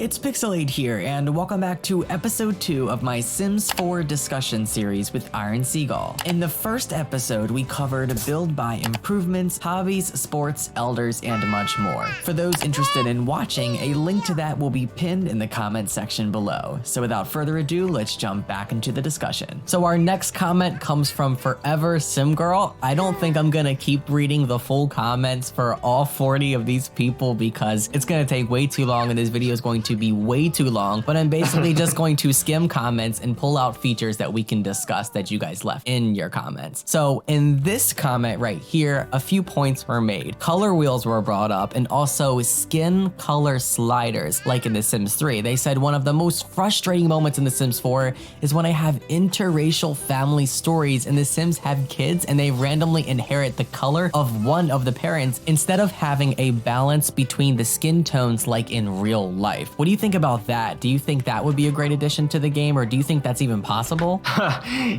it's Pixelade here, and welcome back to episode 2 of my Sims 4 discussion series with Iron Seagull. In the first episode, we covered build buy improvements, hobbies, sports, elders, and much more. For those interested in watching, a link to that will be pinned in the comment section below. So without further ado, let's jump back into the discussion. So our next comment comes from Forever Sim Girl. I don't think I'm gonna keep reading the full comments for all 40 of these people because it's gonna take way too long and this video is going to be way too long, but I'm basically just going to skim comments and pull out features that we can discuss that you guys left in your comments. So in this comment right here, a few points were made. Color wheels were brought up and also skin color sliders like in The Sims 3. They said one of the most frustrating moments in The Sims 4 is when I have interracial family stories and The Sims have kids and they randomly inherit the color of one of the parents instead of having a balance between the skin tones like in real life. What do you think about that? Do you think that would be a great addition to the game, or do you think that's even possible?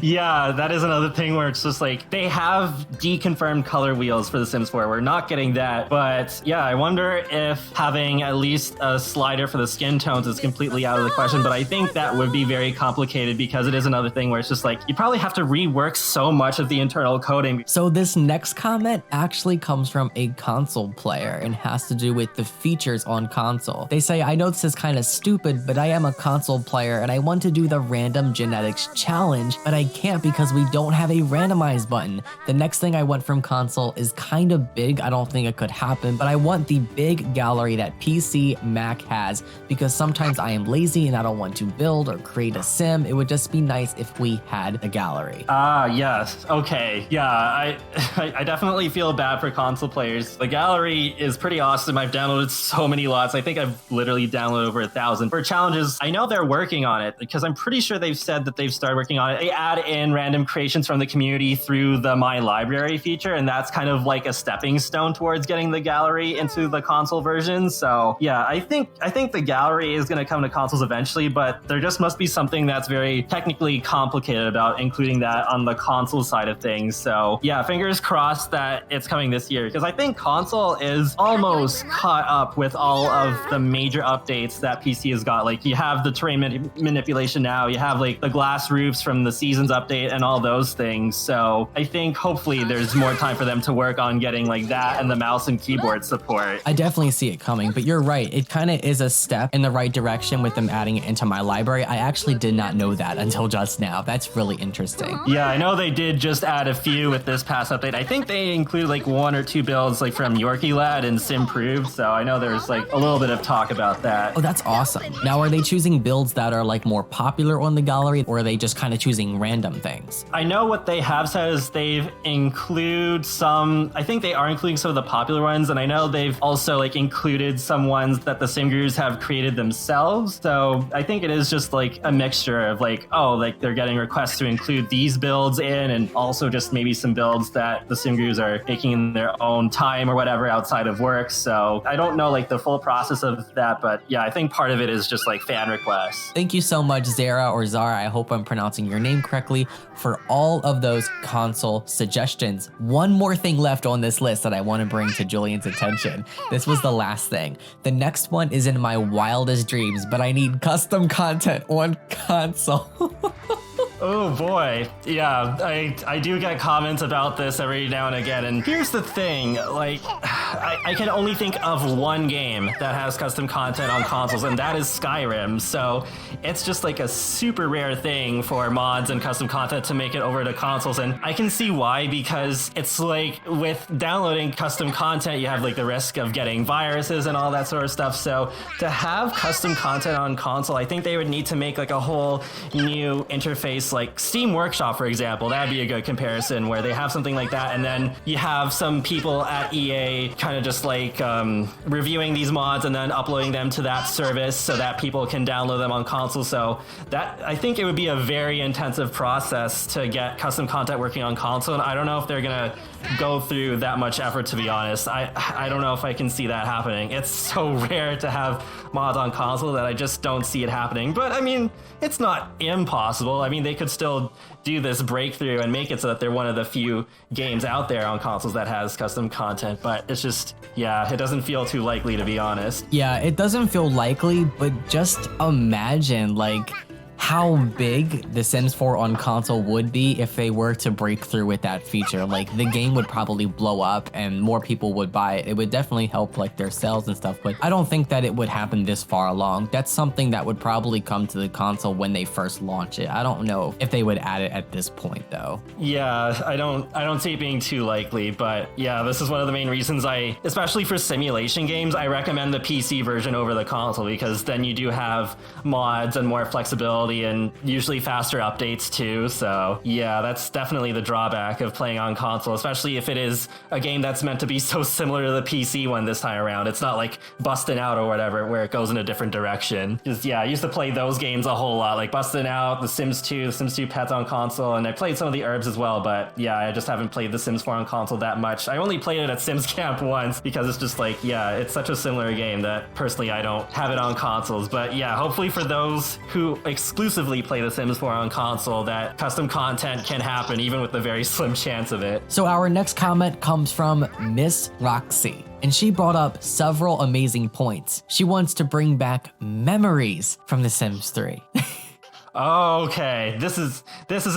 Yeah, that is another thing where it's just like they have deconfirmed color wheels for The Sims 4. We're not getting that, but yeah, I wonder if having at least a slider for the skin tones is completely out of the question, but I think that would be very complicated because it is another thing where it's just like you probably have to rework so much of the internal coding. So this next comment actually comes from a console player and has to do with the features on console. They say, I know this is kind of stupid, but I am a console player and I want to do the random genetics challenge, but I can't because we don't have a randomize button. The next thing I want from console is kind of big. I don't think it could happen, but I want the big gallery that PC Mac has because sometimes I am lazy and I don't want to build or create a sim. It would just be nice if we had a gallery. Yes. Okay. Yeah, I definitely feel bad for console players. The gallery is pretty awesome. I've downloaded so many lots. I think I've literally downloaded over 1,000. For challenges, I know they're working on it because I'm pretty sure they've said that they've started working on it. They add in random creations from the community through the My Library feature, and that's kind of like a stepping stone towards getting the gallery into the console version. So yeah, I think the gallery is going to come to consoles eventually, but there just must be something that's very technically complicated about including that on the console side of things. So yeah, fingers crossed that it's coming this year because I think console is almost caught up with all of the major updates that PC has got. Like you have the terrain manipulation now, you have like the glass roofs from the Seasons update and all those things. So I think hopefully there's more time for them to work on getting like that and the mouse and keyboard support. I definitely see it coming, but you're right. It kind of is a step in the right direction with them adding it into My Library. I actually did not know that until just now. That's really interesting. Yeah, I know they did just add a few with this past update. I think they include like 1 or 2 builds like from Yorkie Lad and Simproved. So I know there's like a little bit of talk about that. Oh, that's awesome. Now, are they choosing builds that are like more popular on the gallery, or are they just kind of choosing random things? I know what they have said is they've include some, I think they are including some of the popular ones, and I know they've also like included some ones that the sim gurus have created themselves. So I think it is just like a mixture of like, oh, like they're getting requests to include these builds in, and also just maybe some builds that the sim gurus are making in their own time or whatever outside of work. So I don't know like the full process of that, but yeah, I think part of it is just like fan requests. Thank you so much, Zara or Zara, I hope I'm pronouncing your name correctly, for all of those console suggestions. One more thing left on this list that I want to bring to Julian's attention. This was the last thing. The next one is in my wildest dreams, but I need custom content on console. Oh boy. Yeah, I do get comments about this every now and again. And here's the thing, like, I can only think of one game that has custom content on consoles, and that is Skyrim. So it's just like a super rare thing for mods and custom content to make it over to consoles. And I can see why, because it's like with downloading custom content, you have like the risk of getting viruses and all that sort of stuff. So to have custom content on console, I think they would need to make like a whole new interface, like Steam Workshop, for example. That'd be a good comparison where they have something like that, and then you have some people at EA kind of just like reviewing these mods and then uploading them to that service so that people can download them on console. So that, I think it would be a very intensive process to get custom content working on console, and I don't know if they're gonna go through that much effort, to be honest. I don't know if I can see that happening. It's so rare to have mods on console that I just don't see it happening. But I mean, it's not impossible. I mean, they could could still do this breakthrough and make it so that they're one of the few games out there on consoles that has custom content. But it's just, yeah, it doesn't feel too likely, to be honest. Yeah, it doesn't feel likely, but just imagine like how big The Sims 4 on console would be if they were to break through with that feature. Like the game would probably blow up and more people would buy it. It would definitely help like their sales and stuff, but I don't think that it would happen this far along. That's something that would probably come to the console when they first launch it. I don't know if they would add it at this point though. Yeah, I don't see it being too likely, but yeah, this is one of the main reasons especially for simulation games, I recommend the PC version over the console, because then you do have mods and more flexibility and usually faster updates too. So yeah, that's definitely the drawback of playing on console, especially if it is a game that's meant to be so similar to the PC one this time around. It's not like Bustin' Out or whatever, where it goes in a different direction. Just, yeah, I used to play those games a whole lot, like Bustin' Out, The Sims 2, The Sims 2 Pets on console, and I played some of the Herbs as well, but yeah, I just haven't played The Sims 4 on console that much. I only played it at Sims Camp once because it's just like, yeah, it's such a similar game that personally I don't have it on consoles. But yeah, hopefully for those who exclusively play The Sims 4 on console, that custom content can happen even with the very slim chance of it. So our next comment comes from Miss Roxy, and she brought up several amazing points. She wants to bring back memories from The Sims 3. Okay, this is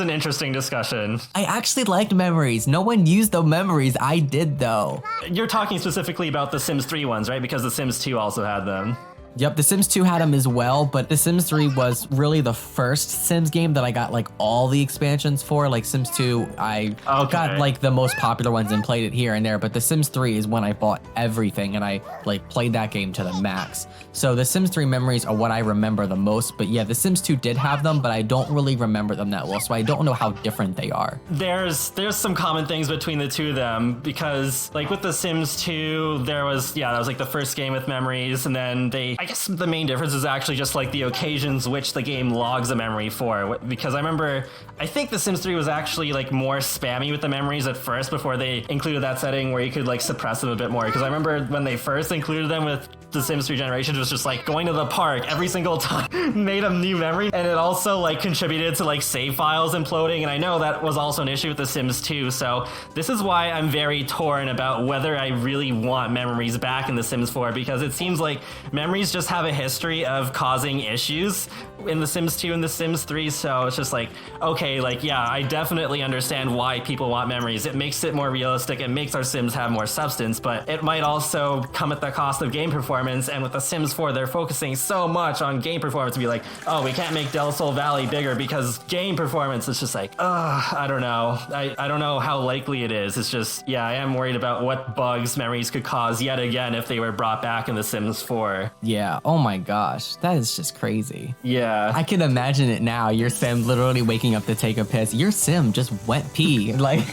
an interesting discussion. I actually liked memories. No one used the memories. I did though. You're talking specifically about the Sims 3 ones, right? Because the Sims 2 also had them. Yep, The Sims 2 had them as well, but The Sims 3 was really the first Sims game that I got like all the expansions for. Like Sims 2, I got like the most popular ones and played it here and there, but The Sims 3 is when I bought everything and I like played that game to the max. So The Sims 3 memories are what I remember the most, but yeah, The Sims 2 did have them, but I don't really remember them that well, so I don't know how different they are. There's some common things between the two of them, because like with The Sims 2, that was like the first game with memories, and then I guess the main difference is actually just like the occasions which the game logs a memory for, because I think The Sims 3 was actually like more spammy with the memories at first before they included that setting where you could like suppress them a bit more, because I remember when they first included them with The Sims 3 Generations, it was just like going to the park every single time made a new memory, and it also like contributed to like save files imploding, and I know that was also an issue with The Sims 2, so this is why I'm very torn about whether I really want memories back in The Sims 4, because it seems like memories just have a history of causing issues in The Sims 2 and The Sims 3, so it's just like, okay, like, yeah, I definitely understand why people want memories. It makes it more realistic, it makes our Sims have more substance, but it might also come at the cost of game performance, and with The Sims 4, they're focusing so much on game performance to be like, oh, we can't make Del Sol Valley bigger because game performance. It's just like, I don't know. I don't know how likely it is. It's just, yeah, I am worried about what bugs memories could cause yet again if they were brought back in The Sims 4. Yeah, oh my gosh, that is just crazy. Yeah. I can imagine it now. Your Sim literally waking up to take a piss. Your Sim just went pee. Like,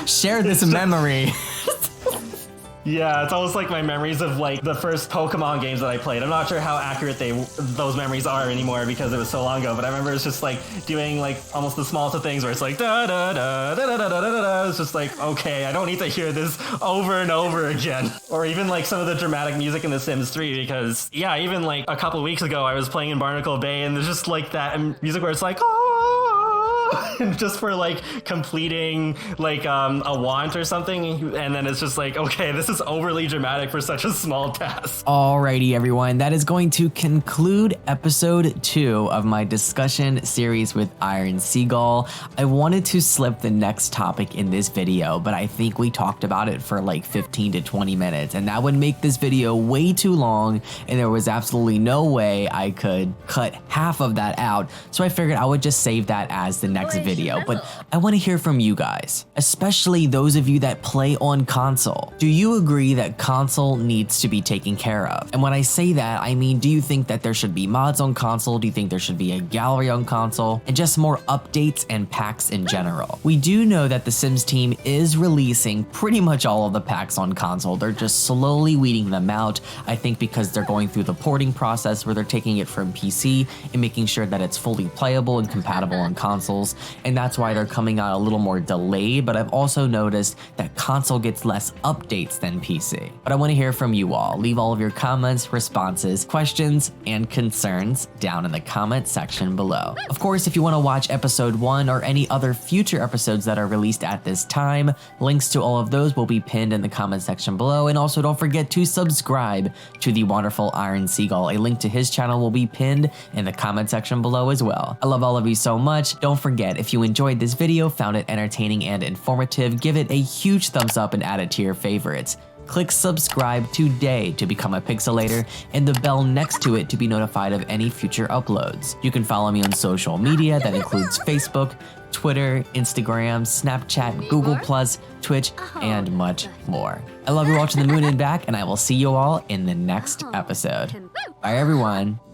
share this memory. Yeah, it's almost like my memories of like the first Pokemon games that I played. I'm not sure how accurate those memories are anymore because it was so long ago, but I remember it's just like doing like almost the smallest of things where it's like da da da da da da da da da. It's just like, okay, I don't need to hear this over and over again. Or even like some of the dramatic music in The Sims 3, because yeah, even like a couple of weeks ago I was playing in Barnacle Bay and there's just like that music where it's like, just for like completing like a want or something, and then it's just like, okay, this is overly dramatic for such a small task. Alrighty everyone, that is going to conclude episode 2 of my discussion series with Iron Seagull. I wanted to slip the next topic in this video, but I think we talked about it for like 15 to 20 minutes, and that would make this video way too long, and there was absolutely no way I could cut half of that out, so I figured I would just save that as the next video. But I want to hear from you guys, especially those of you that play on console. Do you agree that console needs to be taken care of? And when I say that, I mean, do you think that there should be mods on console? Do you think there should be a gallery on console? And just more updates and packs in general. We do know that the Sims team is releasing pretty much all of the packs on console. They're just slowly weeding them out. I think because they're going through the porting process where they're taking it from PC and making sure that it's fully playable and compatible on consoles. And that's why they're coming out a little more delayed, but I've also noticed that console gets less updates than PC. But I want to hear from you all. Leave all of your comments, responses, questions, and concerns concerns down in the comment section below. Of course, if you want to watch episode 1 or any other future episodes that are released at this time, links to all of those will be pinned in the comment section below. And also don't forget to subscribe to the wonderful Iron Seagull. A link to his channel will be pinned in the comment section below as well. I love all of you so much. Don't forget, if you enjoyed this video, found it entertaining and informative, give it a huge thumbs up and add it to your favorites. Click subscribe today to become a Pixelator and the bell next to it to be notified of any future uploads. You can follow me on social media that includes Facebook, Twitter, Instagram, Snapchat, Google+, Twitch, and much more. I love you watching the moon and back, and I will see you all in the next episode. Bye everyone.